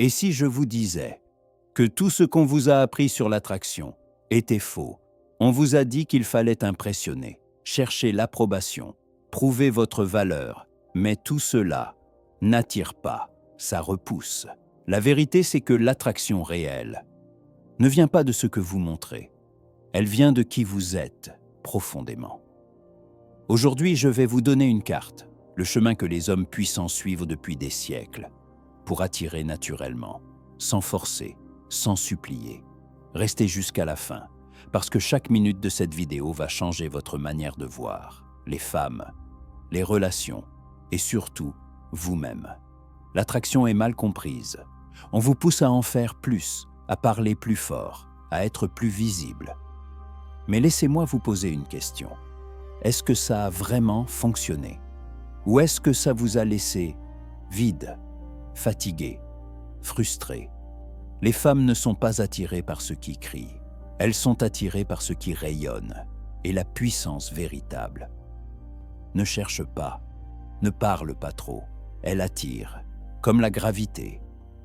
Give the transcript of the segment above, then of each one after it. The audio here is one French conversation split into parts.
Et si je vous disais que tout ce qu'on vous a appris sur l'attraction était faux? On vous a dit qu'il fallait impressionner, chercher l'approbation, prouver votre valeur, mais tout cela n'attire pas, ça repousse. La vérité, c'est que l'attraction réelle ne vient pas de ce que vous montrez, elle vient de qui vous êtes profondément. Aujourd'hui, je vais vous donner une carte, le chemin que les hommes puissants suivent depuis des siècles, pour attirer naturellement, sans forcer, sans supplier. Restez jusqu'à la fin, parce que chaque minute de cette vidéo va changer votre manière de voir les femmes, les relations et surtout vous-même. L'attraction est mal comprise. On vous pousse à en faire plus, à parler plus fort, à être plus visible. Mais laissez-moi vous poser une question. Est-ce que ça a vraiment fonctionné? Ou est-ce que ça vous a laissé vide, fatigué, frustré? Les femmes ne sont pas attirées par ce qui crie. Elles sont attirées par ce qui rayonne et la puissance véritable. Ne cherche pas, ne parle pas trop. Elle attire, comme la gravité.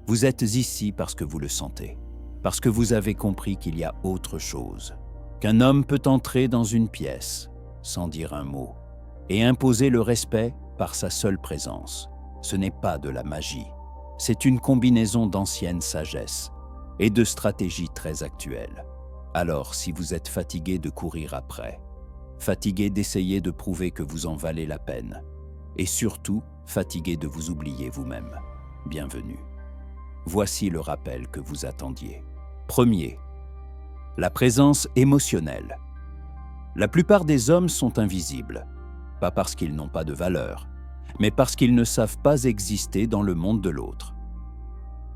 Vous êtes ici parce que vous le sentez, parce que vous avez compris qu'il y a autre chose, qu'un homme peut entrer dans une pièce sans dire un mot et imposer le respect par sa seule présence. Ce n'est pas de la magie, c'est une combinaison d'ancienne sagesse et de stratégies très actuelles. Alors, si vous êtes fatigué de courir après, fatigué d'essayer de prouver que vous en valez la peine, et surtout fatigué de vous oublier vous-même, bienvenue. Voici le rappel que vous attendiez. Premier, la présence émotionnelle. La plupart des hommes sont invisibles, pas parce qu'ils n'ont pas de valeur, mais parce qu'ils ne savent pas exister dans le monde de l'autre.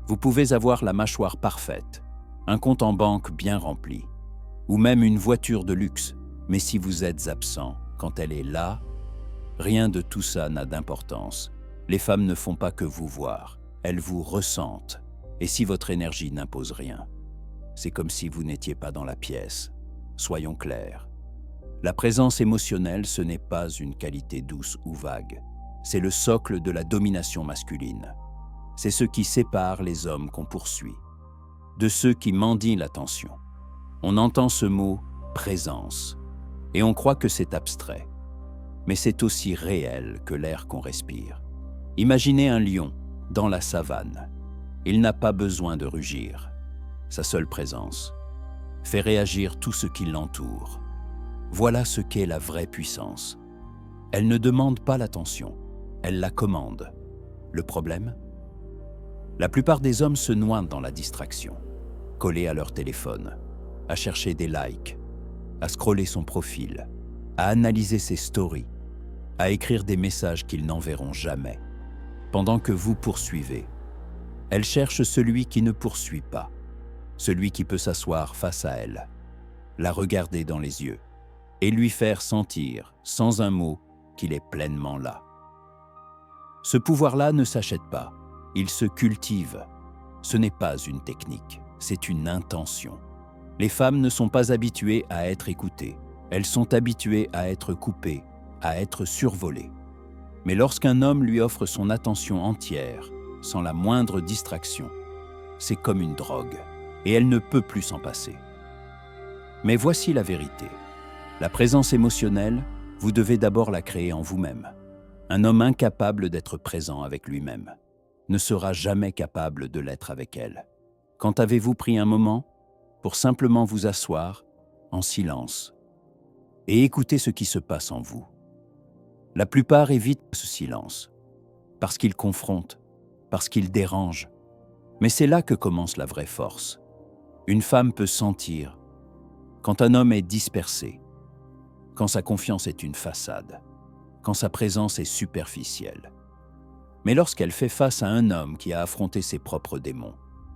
Vous pouvez avoir la mâchoire parfaite, un compte en banque bien rempli, ou même une voiture de luxe, mais si vous êtes absent quand elle est là, rien de tout ça n'a d'importance. Les femmes ne font pas que vous voir, elles vous ressentent. Et si votre énergie n'impose rien, c'est comme si vous n'étiez pas dans la pièce. Soyons clairs. La présence émotionnelle, ce n'est pas une qualité douce ou vague. C'est le socle de la domination masculine. C'est ce qui sépare les hommes qu'on poursuit de ceux qui mendient l'attention. On entend ce mot « présence » et on croit que c'est abstrait. Mais c'est aussi réel que l'air qu'on respire. Imaginez un lion dans la savane. Il n'a pas besoin de rugir. Sa seule présence fait réagir tout ce qui l'entoure. Voilà ce qu'est la vraie puissance. Elle ne demande pas l'attention, elle la commande. Le problème? La plupart des hommes se noient dans la distraction, collés à leur téléphone, à chercher des likes, à scroller son profil, à analyser ses stories, à écrire des messages qu'ils n'enverront jamais. Pendant que vous poursuivez, elle cherche celui qui ne poursuit pas, celui qui peut s'asseoir face à elle, la regarder dans les yeux et lui faire sentir, sans un mot, qu'il est pleinement là. Ce pouvoir-là ne s'achète pas, il se cultive. Ce n'est pas une technique, c'est une intention. Les femmes ne sont pas habituées à être écoutées, elles sont habituées à être coupées, à être survolées. Mais lorsqu'un homme lui offre son attention entière, sans la moindre distraction, c'est comme une drogue, et elle ne peut plus s'en passer. Mais voici la vérité. La présence émotionnelle, vous devez d'abord la créer en vous-même. Un homme incapable d'être présent avec lui-même ne sera jamais capable de l'être avec elle. Quand avez-vous pris un moment pour simplement vous asseoir en silence et écouter ce qui se passe en vous? La plupart évitent ce silence, parce qu'il confronte, parce qu'il dérange. Mais c'est là que commence la vraie force. Une femme peut sentir quand un homme est dispersé, quand sa confiance est une façade, quand sa présence est superficielle. Mais lorsqu'elle fait face à un homme qui a affronté ses propres démons,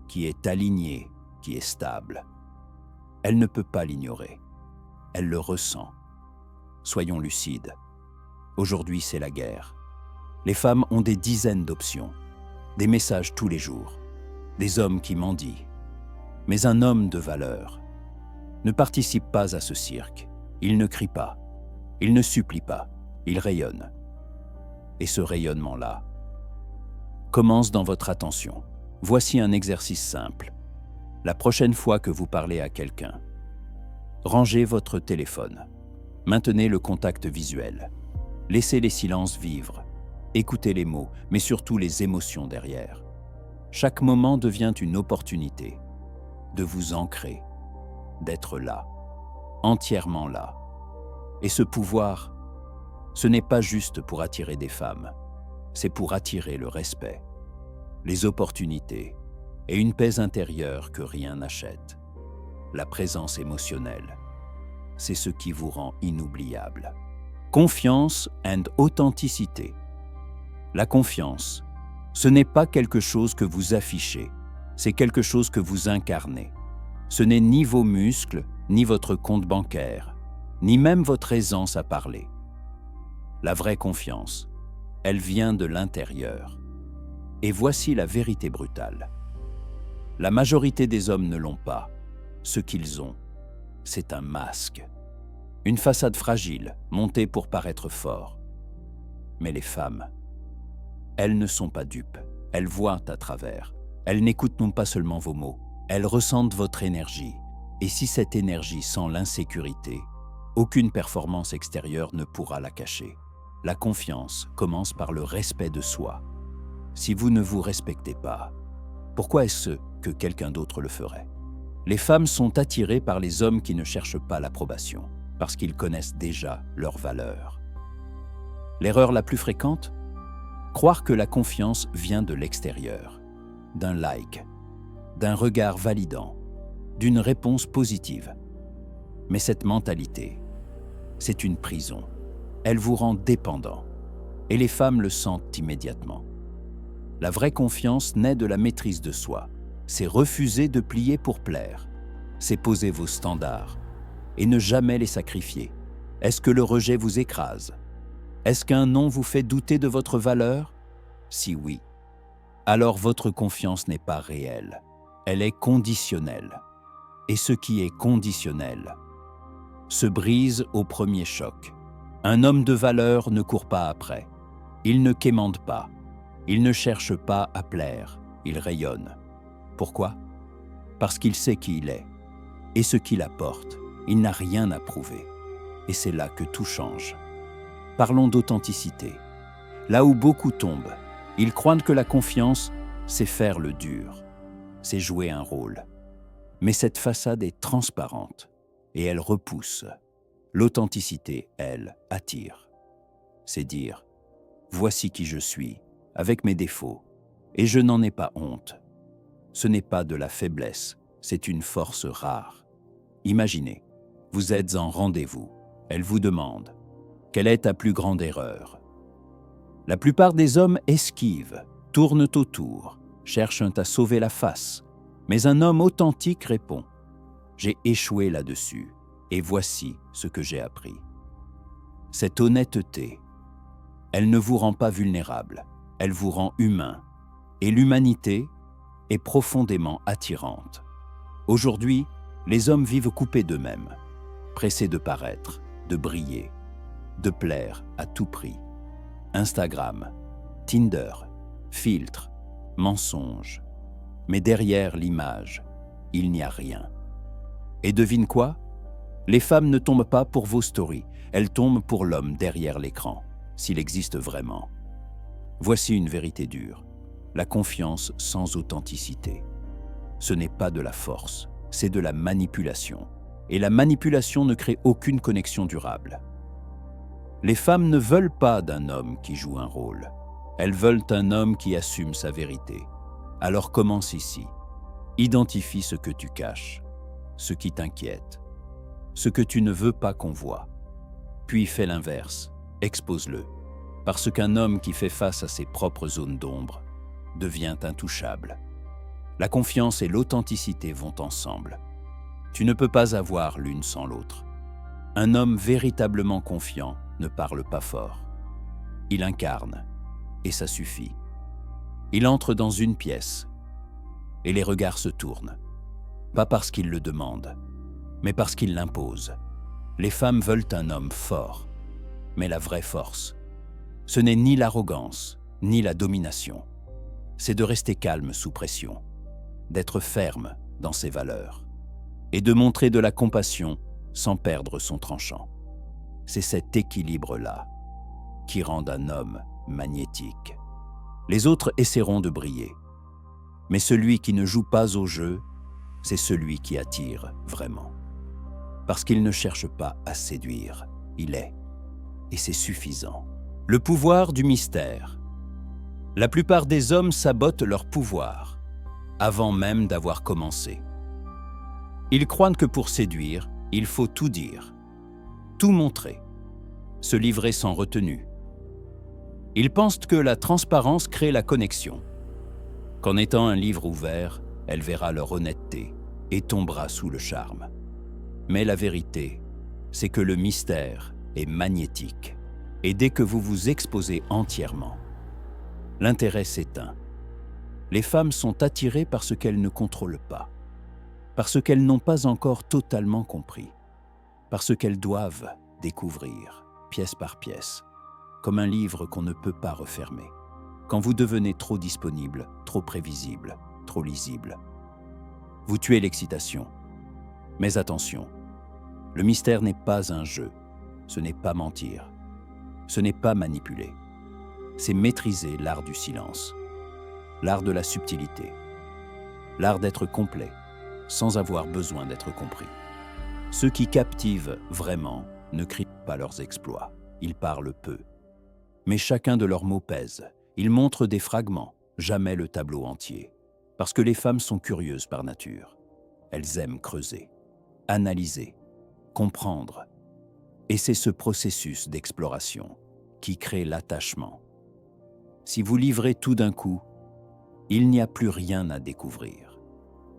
qui est aligné, qui est stable, elle ne peut pas l'ignorer. Elle le ressent. Soyons lucides. Aujourd'hui, c'est la guerre. Les femmes ont des dizaines d'options, des messages tous les jours, des hommes qui mendient. Mais un homme de valeur ne participe pas à ce cirque. Il ne crie pas, il ne supplie pas, il rayonne. Et ce rayonnement-là commence dans votre attention. Voici un exercice simple. La prochaine fois que vous parlez à quelqu'un, rangez votre téléphone. Maintenez le contact visuel. Laissez les silences vivre. Écoutez les mots, mais surtout les émotions derrière. Chaque moment devient une opportunité de vous ancrer, d'être là, entièrement là. Et ce pouvoir, ce n'est pas juste pour attirer des femmes, c'est pour attirer le respect, les opportunités et une paix intérieure que rien n'achète. La présence émotionnelle, c'est ce qui vous rend inoubliable. Confiance and authenticité. La confiance, ce n'est pas quelque chose que vous affichez, c'est quelque chose que vous incarnez. Ce n'est ni vos muscles, ni votre compte bancaire, ni même votre aisance à parler. La vraie confiance, elle vient de l'intérieur. Et voici la vérité brutale. La majorité des hommes ne l'ont pas. Ce qu'ils ont, c'est un masque. Une façade fragile, montée pour paraître fort. Mais les femmes, elles ne sont pas dupes. Elles voient à travers. Elles n'écoutent non pas seulement vos mots, elles ressentent votre énergie. Et si cette énergie sent l'insécurité, aucune performance extérieure ne pourra la cacher. La confiance commence par le respect de soi. Si vous ne vous respectez pas, pourquoi est-ce que quelqu'un d'autre le ferait? Les femmes sont attirées par les hommes qui ne cherchent pas l'approbation, parce qu'ils connaissent déjà leur valeur. L'erreur la plus fréquente? Croire que la confiance vient de l'extérieur, d'un like, d'un regard validant, d'une réponse positive. Mais cette mentalité, c'est une prison. Elle vous rend dépendant, et les femmes le sentent immédiatement. La vraie confiance naît de la maîtrise de soi. C'est refuser de plier pour plaire. C'est poser vos standards et ne jamais les sacrifier. Est-ce que le rejet vous écrase? Est-ce qu'un non vous fait douter de votre valeur? Si oui, alors votre confiance n'est pas réelle. Elle est conditionnelle. Et ce qui est conditionnel se brise au premier choc. Un homme de valeur ne court pas après. Il ne quémande pas. Il ne cherche pas à plaire. Il rayonne. Pourquoi? Parce qu'il sait qui il est et ce qu'il apporte. Il n'a rien à prouver. Et c'est là que tout change. Parlons d'authenticité. Là où beaucoup tombent, ils croient que la confiance, c'est faire le dur. C'est jouer un rôle. Mais cette façade est transparente et elle repousse. L'authenticité, elle, attire. C'est dire « Voici qui je suis, avec mes défauts, et je n'en ai pas honte. » Ce n'est pas de la faiblesse, c'est une force rare. Imaginez, vous êtes en rendez-vous. Elle vous demande « Quelle est ta plus grande erreur ?» La plupart des hommes esquivent, tournent autour, cherchent à sauver la face. Mais un homme authentique répond « J'ai échoué là-dessus, et voici ce que j'ai appris. » Cette honnêteté, elle ne vous rend pas vulnérable, elle vous rend humain. Et l'humanité est profondément attirante. Aujourd'hui, les hommes vivent coupés d'eux-mêmes, pressés de paraître, de briller, de plaire à tout prix. Instagram, Tinder, filtres, mensonges. Mais derrière l'image, il n'y a rien. Et devine quoi? Les femmes ne tombent pas pour vos stories, elles tombent pour l'homme derrière l'écran, s'il existe vraiment. Voici une vérité dure. La confiance sans authenticité. Ce n'est pas de la force, c'est de la manipulation. Et la manipulation ne crée aucune connexion durable. Les femmes ne veulent pas d'un homme qui joue un rôle. Elles veulent un homme qui assume sa vérité. Alors commence ici. Identifie ce que tu caches, ce qui t'inquiète, ce que tu ne veux pas qu'on voie. Puis fais l'inverse, expose-le. Parce qu'un homme qui fait face à ses propres zones d'ombre devient intouchable. La confiance et l'authenticité vont ensemble. Tu ne peux pas avoir l'une sans l'autre. Un homme véritablement confiant ne parle pas fort. Il incarne, et ça suffit. Il entre dans une pièce, et les regards se tournent. Pas parce qu'il le demande, mais parce qu'il l'impose. Les femmes veulent un homme fort, mais la vraie force, ce n'est ni l'arrogance, ni la domination. c'est de rester calme sous pression, d'être ferme dans ses valeurs et de montrer de la compassion sans perdre son tranchant. C'est cet équilibre-là qui rend un homme magnétique. Les autres essaieront de briller, mais celui qui ne joue pas au jeu, c'est celui qui attire vraiment. Parce qu'il ne cherche pas à séduire, il est, et c'est suffisant. Le pouvoir du mystère. La plupart des hommes sabotent leur pouvoir, avant même d'avoir commencé. Ils croient que pour séduire, il faut tout dire, tout montrer, se livrer sans retenue. Ils pensent que la transparence crée la connexion, qu'en étant un livre ouvert, elle verra leur honnêteté et tombera sous le charme. Mais la vérité, c'est que le mystère est magnétique, et dès que vous vous exposez entièrement, l'intérêt s'éteint. Les femmes sont attirées par ce qu'elles ne contrôlent pas, parce qu'elles n'ont pas encore totalement compris, parce qu'elles doivent découvrir, pièce par pièce, comme un livre qu'on ne peut pas refermer. Quand vous devenez trop disponible, trop prévisible, trop lisible, vous tuez l'excitation. Mais attention, le mystère n'est pas un jeu, ce n'est pas mentir, ce n'est pas manipuler, c'est maîtriser l'art du silence, l'art de la subtilité, l'art d'être complet, sans avoir besoin d'être compris. Ceux qui captivent vraiment ne crient pas leurs exploits, ils parlent peu. Mais chacun de leurs mots pèse, ils montrent des fragments, jamais le tableau entier. Parce que les femmes sont curieuses par nature. Elles aiment creuser, analyser, comprendre. Et c'est ce processus d'exploration qui crée l'attachement. Si vous livrez tout d'un coup, il n'y a plus rien à découvrir.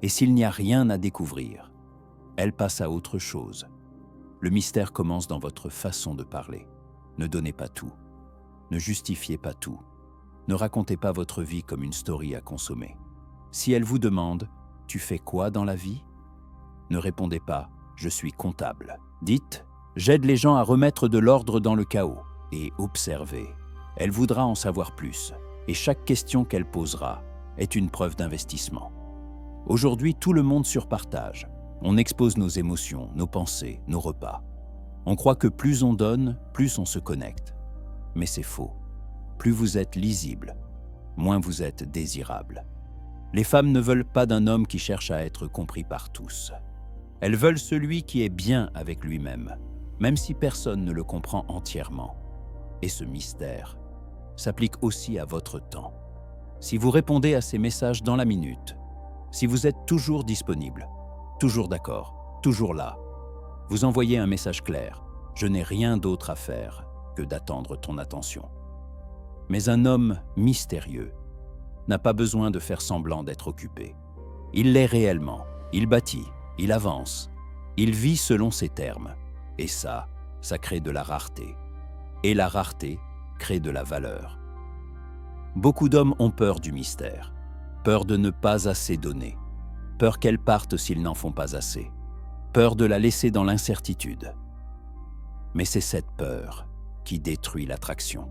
Et s'il n'y a rien à découvrir, elle passe à autre chose. Le mystère commence dans votre façon de parler. Ne donnez pas tout. Ne justifiez pas tout. Ne racontez pas votre vie comme une story à consommer. Si elle vous demande « Tu fais quoi dans la vie ?» Ne répondez pas « Je suis comptable ». Dites « J'aide les gens à remettre de l'ordre dans le chaos » et observez. Elle voudra en savoir plus et chaque question qu'elle posera est une preuve d'investissement. Aujourd'hui, tout le monde surpartage. On expose nos émotions, nos pensées, nos repas. On croit que plus on donne, plus on se connecte. Mais c'est faux. Plus vous êtes lisible, moins vous êtes désirable. Les femmes ne veulent pas d'un homme qui cherche à être compris par tous. Elles veulent celui qui est bien avec lui-même, même si personne ne le comprend entièrement. Et ce mystère s'applique aussi à votre temps. Si vous répondez à ces messages dans la minute, si vous êtes toujours disponible, toujours d'accord, toujours là, vous envoyez un message clair « Je n'ai rien d'autre à faire que d'attendre ton attention ». Mais un homme mystérieux n'a pas besoin de faire semblant d'être occupé. Il l'est réellement, il bâtit, il avance, il vit selon ses termes. Et ça crée de la rareté. Et la rareté crée de la valeur. Beaucoup d'hommes ont peur du mystère, peur de ne pas assez donner, peur qu'elle parte s'ils n'en font pas assez, peur de la laisser dans l'incertitude. Mais c'est cette peur qui détruit l'attraction.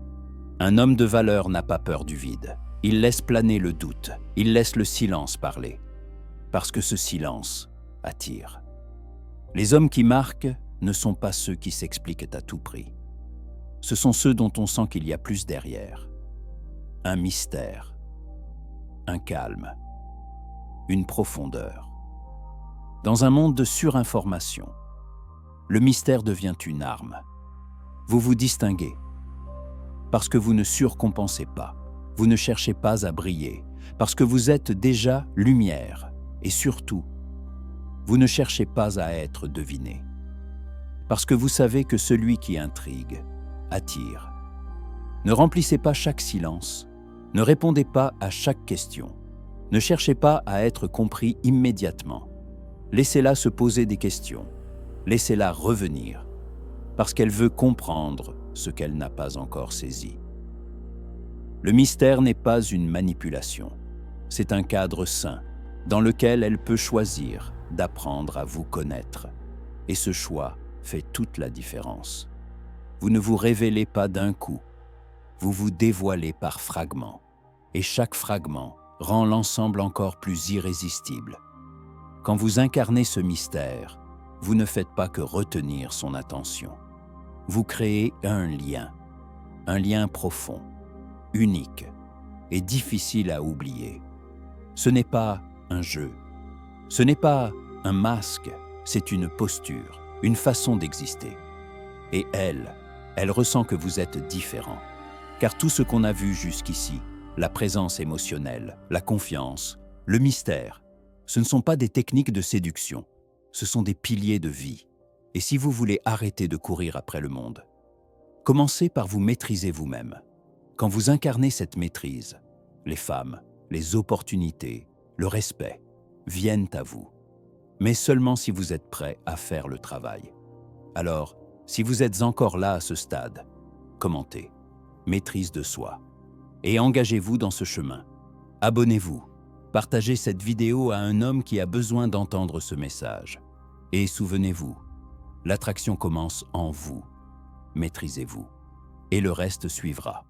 Un homme de valeur n'a pas peur du vide. Il laisse planer le doute, il laisse le silence parler. Parce que ce silence attire. Les hommes qui marquent ne sont pas ceux qui s'expliquent à tout prix. Ce sont ceux dont on sent qu'il y a plus derrière. Un mystère, un calme, une profondeur. Dans un monde de surinformation, le mystère devient une arme. Vous vous distinguez parce que vous ne surcompensez pas, vous ne cherchez pas à briller, parce que vous êtes déjà lumière et surtout, vous ne cherchez pas à être deviné, parce que vous savez que celui qui intrigue attire. Ne remplissez pas chaque silence, ne répondez pas à chaque question, ne cherchez pas à être compris immédiatement. Laissez-la se poser des questions, laissez-la revenir, parce qu'elle veut comprendre ce qu'elle n'a pas encore saisi. Le mystère n'est pas une manipulation, c'est un cadre sain dans lequel elle peut choisir d'apprendre à vous connaître. Et ce choix fait toute la différence. Vous ne vous révélez pas d'un coup, vous vous dévoilez par fragments. Et chaque fragment rend l'ensemble encore plus irrésistible. Quand vous incarnez ce mystère, vous ne faites pas que retenir son attention. Vous créez un lien profond, unique et difficile à oublier. Ce n'est pas un jeu, ce n'est pas un masque, c'est une posture, une façon d'exister. Et elle ressent que vous êtes différent. Car tout ce qu'on a vu jusqu'ici, la présence émotionnelle, la confiance, le mystère, ce ne sont pas des techniques de séduction, ce sont des piliers de vie. Et si vous voulez arrêter de courir après le monde, commencez par vous maîtriser vous-même. Quand vous incarnez cette maîtrise, les femmes, les opportunités, le respect viennent à vous. Mais seulement si vous êtes prêt à faire le travail. Alors, si vous êtes encore là à ce stade, commentez, maîtrise de soi, et engagez-vous dans ce chemin. Abonnez-vous, partagez cette vidéo à un homme qui a besoin d'entendre ce message. Et souvenez-vous, l'attraction commence en vous. Maîtrisez-vous, et le reste suivra.